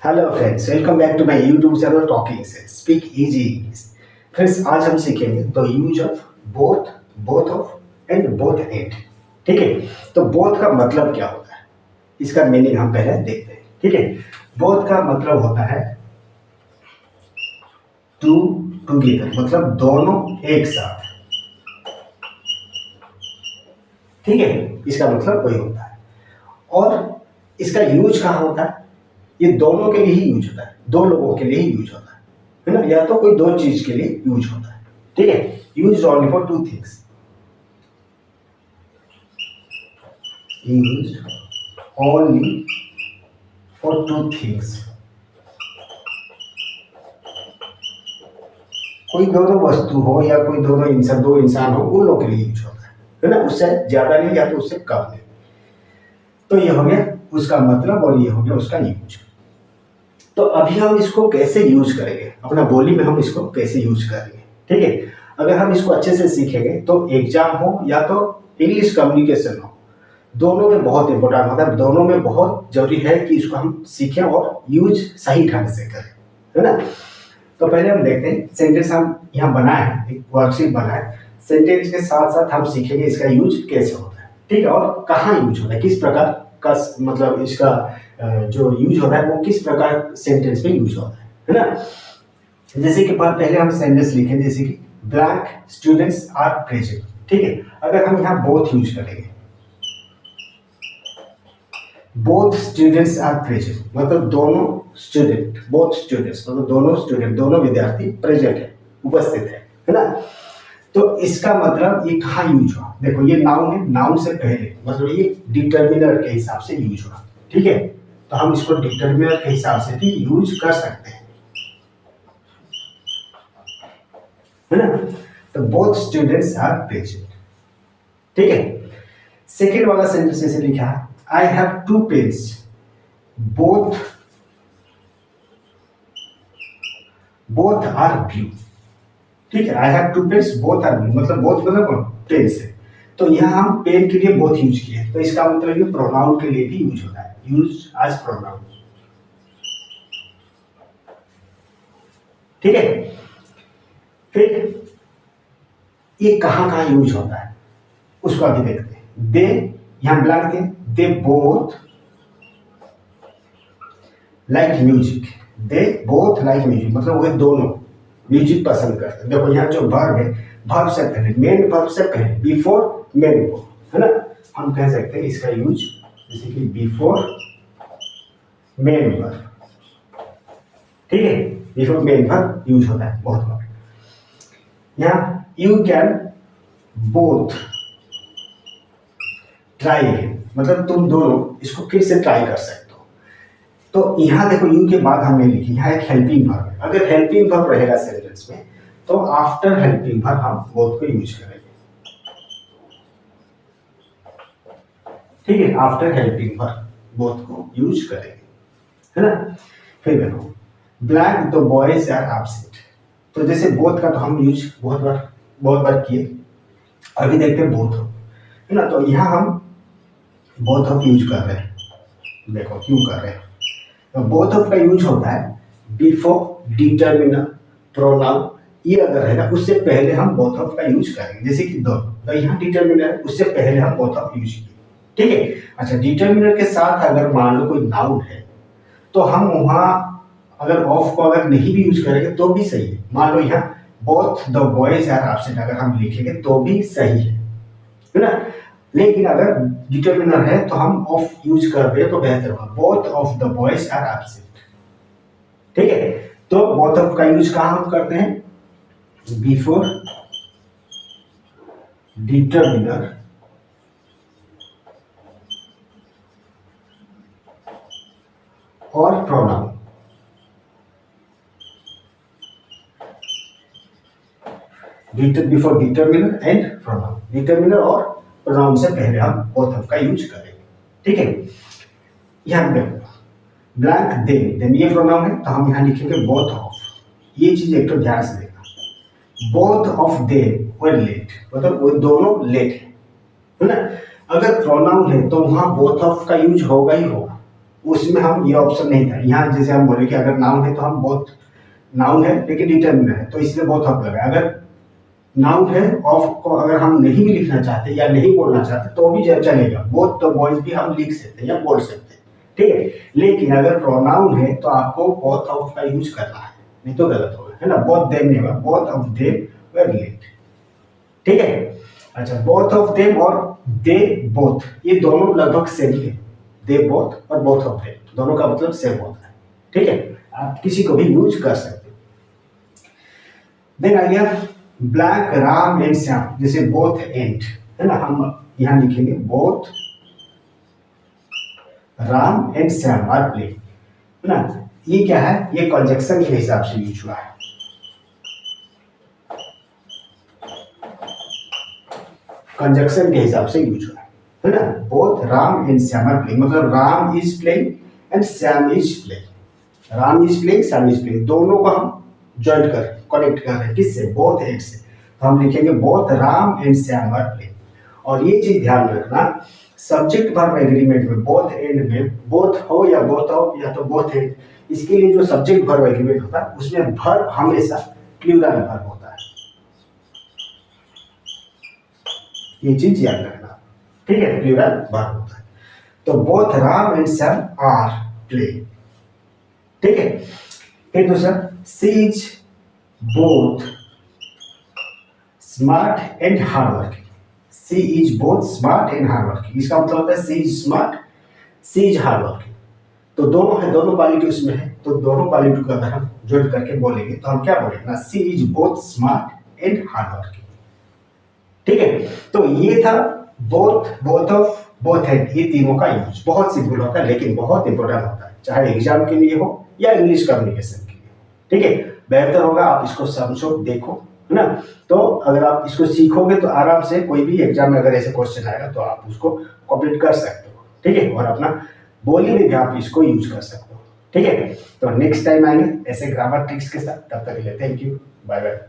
Hello friends, welcome back to my YouTube channel talking से speak easy English. Friends, आज हम सीखेंगे the use of both, both of and both and. ठीक है, तो both का मतलब क्या होता है, इसका मीनिंग हम पहले देखते हैं। ठीक है, बोथ का मतलब होता है टू टुगेदर, मतलब दोनों एक साथ। ठीक है, इसका मतलब वही होता है। और इसका यूज कहाँ होता है? ये दोनों के लिए ही यूज होता है, दो लोगों के लिए ही यूज होता है ना, या तो कोई दो चीज के लिए यूज होता है। ठीक है, use only for two things, use only for two things. कोई दोनों वस्तु हो या कोई दो इंसान हो, उन लोगों के लिए यूज होता है ना, उससे ज्यादा नहीं या तो उससे कम नहीं। तो ये हो गया उसका मतलब और ये हो गया उसका यूज। तो अभी हम इसको कैसे यूज करेंगे, अपना बोली में हम इसको कैसे यूज करेंगे। ठीक है, अगर हम इसको अच्छे से सीखेंगे तो एग्जाम हो या तो इंग्लिश कम्युनिकेशन हो, दोनों में बहुत इंपॉर्टेंट होता है, दोनों में बहुत जरूरी है कि इसको हम सीखें और यूज सही ढंग से करें, है ना। तो पहले हम देखते हैं सेंटेंस हम यहाँ बनाए हैं, एक वर्कशीट बना है। सेंटेंस के साथ साथ हम सीखेंगे इसका यूज कैसे होता है। ठीक है, और कहाँ यूज होता है, किस प्रकार का, मतलब इसका जो यूज होता है वो किस प्रकार सेंटेंस में यूज होता है ना। जैसे कि पहले हम सेंटेंस लिखेंगे, जैसे कि ब्लैंक स्टूडेंट्स आर प्रेजेंट। ठीक है, अगर हम यहाँ बोथ यूज करेंगे, बोथ स्टूडेंट्स आर प्रेजेंट, मतलब दोनों स्टूडेंट, बोथ स्टूडेंट्स मतलब दोनों स्टूडेंट, दोनों विद्यार्थी प्रेजेंट है, उपस्थित है ना। तो इसका मतलब ये कहाँ यूज हुआ, देखो ये नाउन है, नाउन से पहले मतलब ये डिटर्मिनर के हिसाब से यूज हुआ। ठीक है, तो हम इसको डिटर्मिनर के हिसाब से भी यूज कर सकते हैं, है ना। तो बोथ स्टूडेंट्स आर प्रेजेंट। ठीक है, सेकेंड वाला सेंटेंस ऐसे लिखा है, I have two pens both both are blue. ठीक है, I have two pens both are blue, मतलब बोथ मतलब पेन्स है, तो यहाँ हम पेन के लिए बोथ यूज किए, तो इसका मतलब ये प्रोनाउन के लिए भी यूज होता है, यूज एज प्रोनाउन। ठीक है, फिर ये कहाँ कहाँ यूज होता है उसको अभी देखते हैं। दे, यहां ब्लैंक थे, they both like music, they both like music मतलब वे दोनों म्यूजिक पसंद करते हैं। देखो यहाँ जो वर्ब है, वर्ब से पहले, मेन वर्ब से पहले, बिफोर मेन वर्ब, है ना। हम कह सकते हैं इसका यूज जैसे कि बिफोर मेन वर्ब। ठीक है, बिफोर मेन वर्ब यूज होता है बहुत बार। यहाँ you can both try again, मतलब तुम दोनों इसको फिर से ट्राई कर सकते हो। तो यहाँ देखो यू के बाद हमने लिखी, यहाँ एक हेल्पिंग वर्ब है, अगर हेल्पिंग वर्ब रहेगा सेंटेंस में तो आफ्टर हेल्पिंग वर्ब हम बोथ को यूज करेंगे। ठीक है, आफ्टर हेल्पिंग वर्ब बोथ को यूज करेंगे, है ना। फिर देखो blank the boys are absent, तो जैसे बोथ का तो हम यूज बहुत बार किए, अभी देखते हैं बोथ ऑफ, है ना। तो यहाँ हम बोथ ऑफ यूज कर रहे हैं, देखो क्यों कर रहे हैं। तो बोथ ऑफ का यूज होता है बिफोर डिटर्मिनर प्रोनाउन, ये अगर रहेगा उससे पहले हम बोथ ऑफ का यूज करेंगे, जैसे कि द यहाँ डिटर्मिनर है, उससे पहले हम बोथ ऑफ यूज किए। ठीक है, अच्छा डिटर्मिनर के साथ अगर मान लो कोई नाउन है तो हम वहां अगर ऑफ को अगर नहीं भी यूज करेंगे तो भी सही है। मान लो यहाँ both the boys are absent अगर हम लिखेंगे तो भी सही है ना। लेकिन अगर डिटर्मिनर है तो हम ऑफ यूज कर दे तो बेहतर होगा, both of the boys are absent. ठीक है, तो बोथ ऑफ का यूज कहां हम करते हैं, बिफोर डिटर्मिनर और pronoun. Before determiner and pronoun, determiner और प्रोनाउन से पहले हम बोथ ऑफ का यूज करेंगे। ठीक है, यहाँ पे ब्लैंक दे, देन ये प्रोनाउन है तो हम यहाँ लिखेंगे बोथ ऑफ। ये चीज एक तो ध्यान से देखना, both of they were late, मतलब वो दोनों लेट है ना। अगर प्रोनाउन है तो वहां बोथ ऑफ का यूज होगा ही होगा, उसमें हम ये ऑप्शन नहीं था। यहाँ जैसे हम बोले कि अगर नाउन है तो हम बोथ, नाउन है लेकिन डिटर्मिनर है तो इसलिए बोथ ऑफ लगा। अगर नाउन है ऑफ को अगर हम नहीं भी लिखना चाहते या नहीं बोलना चाहते तो भी चलेगा, बोथ द बॉयज भी हम लिख सकते हैं या बोल सकते हैं, ठीक है। लेकिन अगर प्रोनाउन है तो आपको बोथ ऑफ का यूज करना है, नहीं तो गलत होगा, है ना। बोथ देम नहीं होगा, both of them were late, ठीक है। अच्छा, बोथ ऑफ देम और दे बोथ, ये दोनों लगभग सेम ही है। दे बोथ और बोथ ऑफ देम दोनों का मतलब सेम होता है, ठीक है। आप किसी को भी यूज कर सकते हो। देन आ गया ब्लैक राम एंड श्याम, जैसे बोथ एंड, है ना। हम यहां लिखेंगे both Ram and Shyam are play, है ना। ये क्या है, ये कंजक्शन के हिसाब से यूज हुआ है। कंजक्शन के हिसाब से यूज हुआ है ना। Both Ram and Shyam are playing, मतलब Ram is playing and Shyam is playing. Ram is playing, Shyam is playing, दोनों को हम ज्वाइंट कर कनेक्ट कर रहे हैं, किससे, बोथ एंड से। तो हम लिखेंगे both Ram and Shyam are playing. और ये चीज ध्यान रखना, सब्जेक्ट वर्ब एग्रीमेंट में बोथ एंड में बोथ हो या बोथ हो या तो बोथ एंड, इसके लिए जो सब्जेक्ट वर्ब एग्रीमेंट होता है उसमें वर्ब हमेशा प्लूरल वर्ब होता है, ये चीज याद रखना, ठीक है। प्लूरल वर्ब होता है। तो both Ram and Shyam are playing, ठीक है। फिर दूसरा, she is both smart and hard working. She is both smart and hard working, इसका मतलब होता है she is smart, she is hard working. तो दोनों है, दोनों क्वालिटी उसमें है, तो दोनों क्वालिटी को अगर हम जोड़ करके बोलेंगे तो हम क्या बोलेंगे ना, she is both smart and hard working, ठीक है। तो ये था both, both of, both and, ये तीनों का यूज बहुत सिंपल होता है लेकिन बहुत इंपॉर्टेंट होता है, चाहे एग्जाम के लिए हो या इंग्लिश कम्युनिकेशन के लिए, ठीक है। बेहतर होगा आप इसको समझो, देखो, है ना। तो अगर आप इसको सीखोगे तो आराम से कोई भी एग्जाम में अगर ऐसे क्वेश्चन आएगा तो आप उसको कंप्लीट कर सकते हो, ठीक है। और अपना बोली में भी आप इसको यूज कर सकते हो, ठीक है। तो नेक्स्ट टाइम आएंगे ऐसे ग्रामर ट्रिक्स के साथ, तब तक के लिए थैंक यू, बाय बाय।